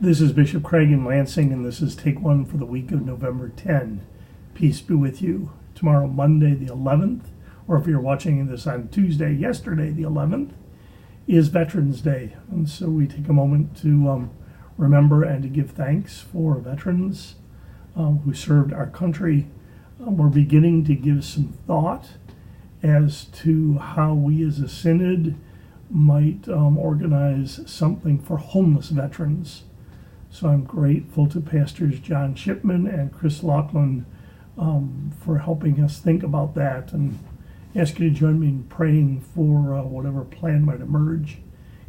This is Bishop Craig in Lansing, and this is Take One for the week of November 10. Peace be with you. Tomorrow, Monday the 11th, or if you're watching this on Tuesday, yesterday the 11th, is Veterans Day. And so we take a moment to remember and to give thanks for veterans who served our country. We're beginning to give some thought as to how we as a synod might organize something for homeless veterans. So I'm grateful to Pastors John Shipman and Chris Laughlin for helping us think about that, and ask you to join me in praying for whatever plan might emerge.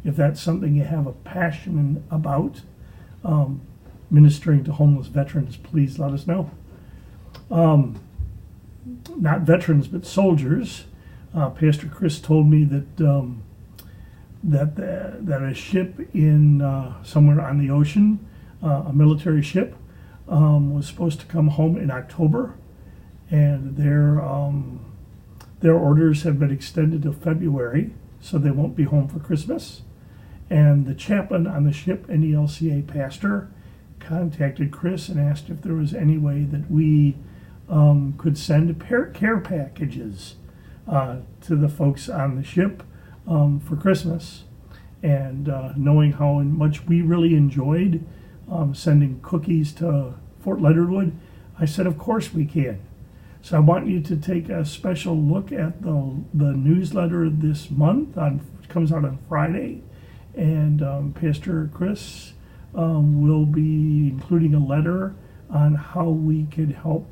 If that's something you have a passion about, ministering to homeless veterans, please let us know. Not veterans, but soldiers. Pastor Chris told me that that a ship in somewhere on the ocean, a military ship, was supposed to come home in October, and their orders have been extended to February, so they won't be home for Christmas. And the chaplain on the ship, NELCA pastor, contacted Chris and asked if there was any way that we could send care packages to the folks on the ship for Christmas. And knowing how much we really enjoyed sending cookies to Fort Leonard Wood, I said, of course we can. So I want you to take a special look at the newsletter this month. It comes out on Friday, and Pastor Chris will be including a letter on how we could help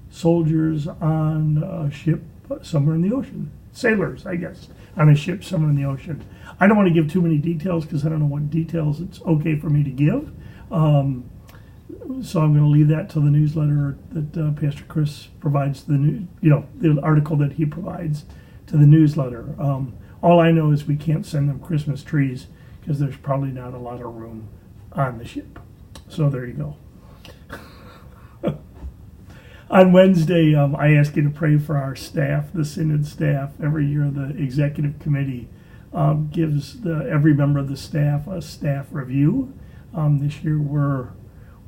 soldiers on a ship somewhere in the ocean. Sailors, I guess, on a ship somewhere in the ocean. I don't want to give too many details because I don't know what details it's okay for me to give. So I'm going to leave that to the newsletter that Pastor Chris provides the article that he provides to the newsletter. All I know is we can't send them Christmas trees because there's probably not a lot of room on the ship. So there you go. On Wednesday, I ask you to pray for our staff, the Synod staff. Every year, the executive committee gives every member of the staff a staff review. This year, we're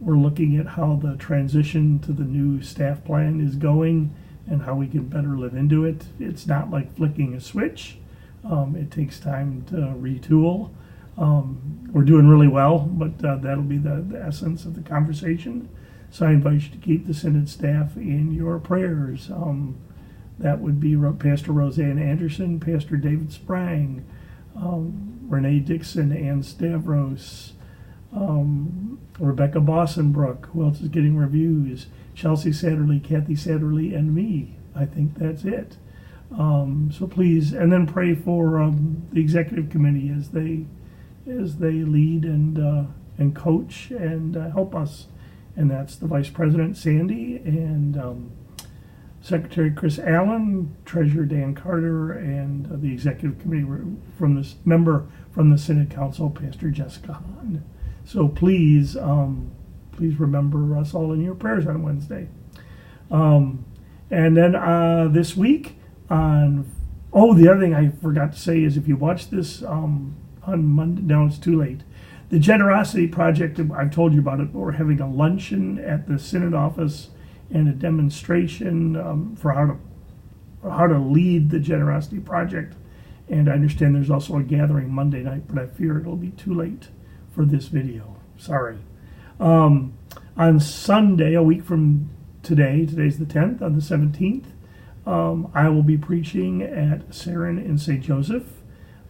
looking at how the transition to the new staff plan is going and how we can better live into it. It's not like flicking a switch. It takes time to retool. We're doing really well, but that'll be the essence of the conversation. So I invite you to keep the Synod staff in your prayers. That would be Pastor Roseanne Anderson, Pastor David Sprang, Renee Dixon, Ann Stavros, Rebecca Bossenbrook. Who else is getting reviews? Chelsea Satterley, Kathy Satterley, and me. I think that's it. So please, and then pray for the executive committee as they lead and coach and help us. And that's the Vice President, Sandy, and Secretary Chris Allen, Treasurer Dan Carter, and the Executive Committee from this member from the Synod Council, Pastor Jessica Hahn. So please remember us all in your prayers on Wednesday. And then this week the other thing I forgot to say is if you watch this on Monday, now it's too late. The Generosity Project, I've told you about it, but we're having a luncheon at the Synod office and a demonstration for how to lead the Generosity Project. And I understand there's also a gathering Monday night, but I fear it'll be too late for this video. Sorry. On Sunday, a week from today's the 10th, on the 17th, I will be preaching at Sarin in St. Joseph.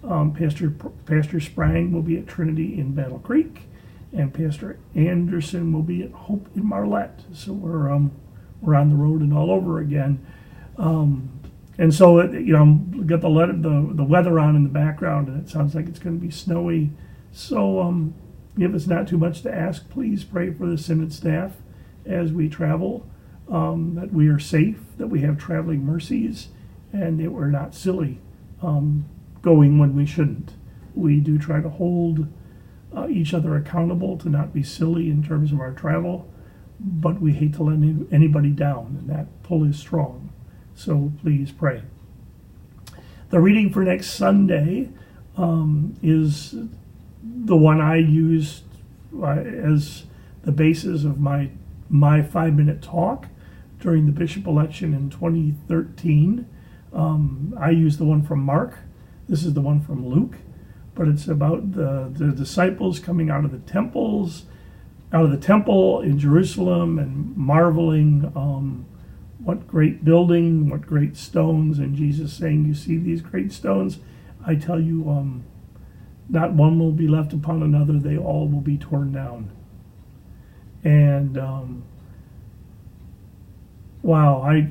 Pastor Sprang will be at Trinity in Battle Creek, and Pastor Anderson will be at Hope in Marlette. So we're on the road and all over again. And so got the weather on in the background, and it sounds like it's going to be snowy. So if it's not too much to ask, please pray for the Synod staff as we travel, that we are safe, that we have traveling mercies, and that we're not silly. Going when we shouldn't. We do try to hold each other accountable to not be silly in terms of our travel, but we hate to let anybody down, and that pull is strong. So please pray. The reading for next Sunday is the one I used as the basis of my 5-minute talk during the bishop election in 2013. I used the one from Mark. This is the one from Luke, but it's about the disciples coming out of the temple in Jerusalem and marveling, what great building, what great stones, and Jesus saying, "You see these great stones? I tell you, not one will be left upon another; they all will be torn down." And wow, I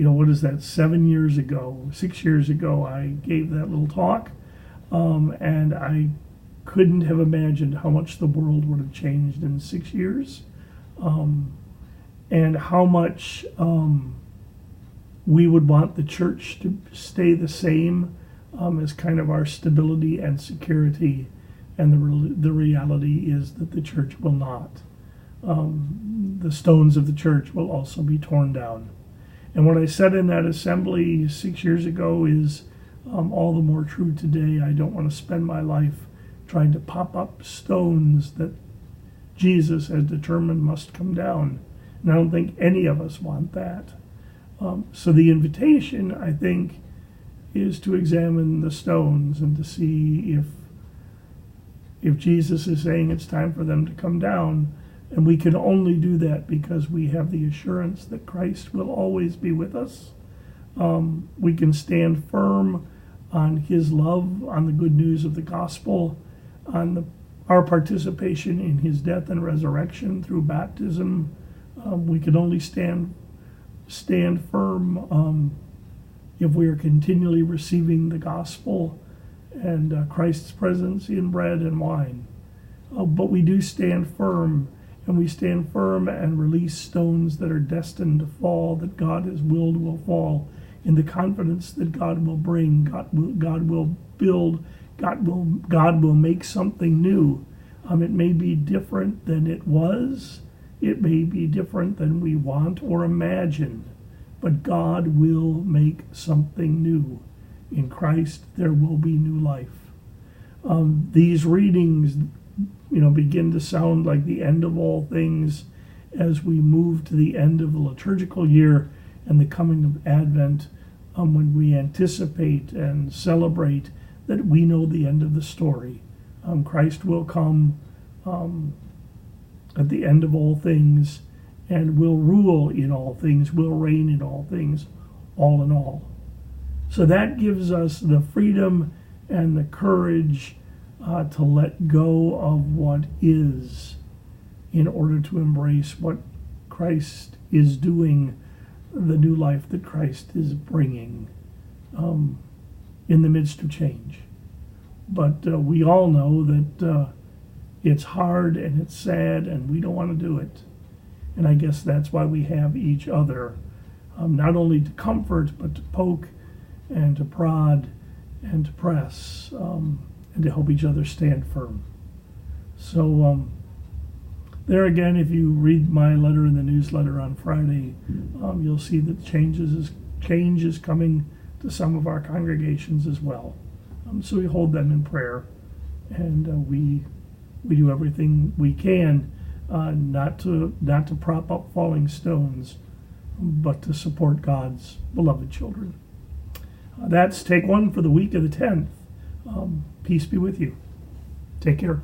what is that? 6 years ago, I gave that little talk, and I couldn't have imagined how much the world would have changed in 6 years, and how much we would want the church to stay the same as kind of our stability and security, and the reality is that the church will not. The stones of the church will also be torn down. And what I said in that assembly 6 years ago is all the more true today. I don't want to spend my life trying to pop up stones that Jesus has determined must come down. And I don't think any of us want that. So the invitation, I think, is to examine the stones and to see if Jesus is saying it's time for them to come down. And we can only do that because we have the assurance that Christ will always be with us. We can stand firm on his love, on the good news of the gospel, on our participation in his death and resurrection through baptism. We can only stand firm if we are continually receiving the gospel and Christ's presence in bread and wine. But we do stand firm, and we stand firm and release stones that are destined to fall, that God has willed will fall, in the confidence that God will bring, God will build, God will make something new. It may be different than it was. It may be different than we want or imagine, but God will make something new. In Christ, there will be new life. These readings, begin to sound like the end of all things as we move to the end of the liturgical year and the coming of Advent, when we anticipate and celebrate that we know the end of the story. Christ will come at the end of all things and will rule in all things, will reign in all things, all in all. So that gives us the freedom and the courage to let go of what is in order to embrace what Christ is doing, the new life that Christ is bringing in the midst of change. But we all know that it's hard and it's sad and we don't want to do it. And I guess that's why we have each other, not only to comfort, but to poke and to prod and to press, and to help each other stand firm. So there again, if you read my letter in the newsletter on Friday, you'll see that change is coming to some of our congregations as well. So we hold them in prayer, and we do everything we can not to prop up falling stones, but to support God's beloved children. That's Take One for the week of the 10th. Peace be with you. Take care.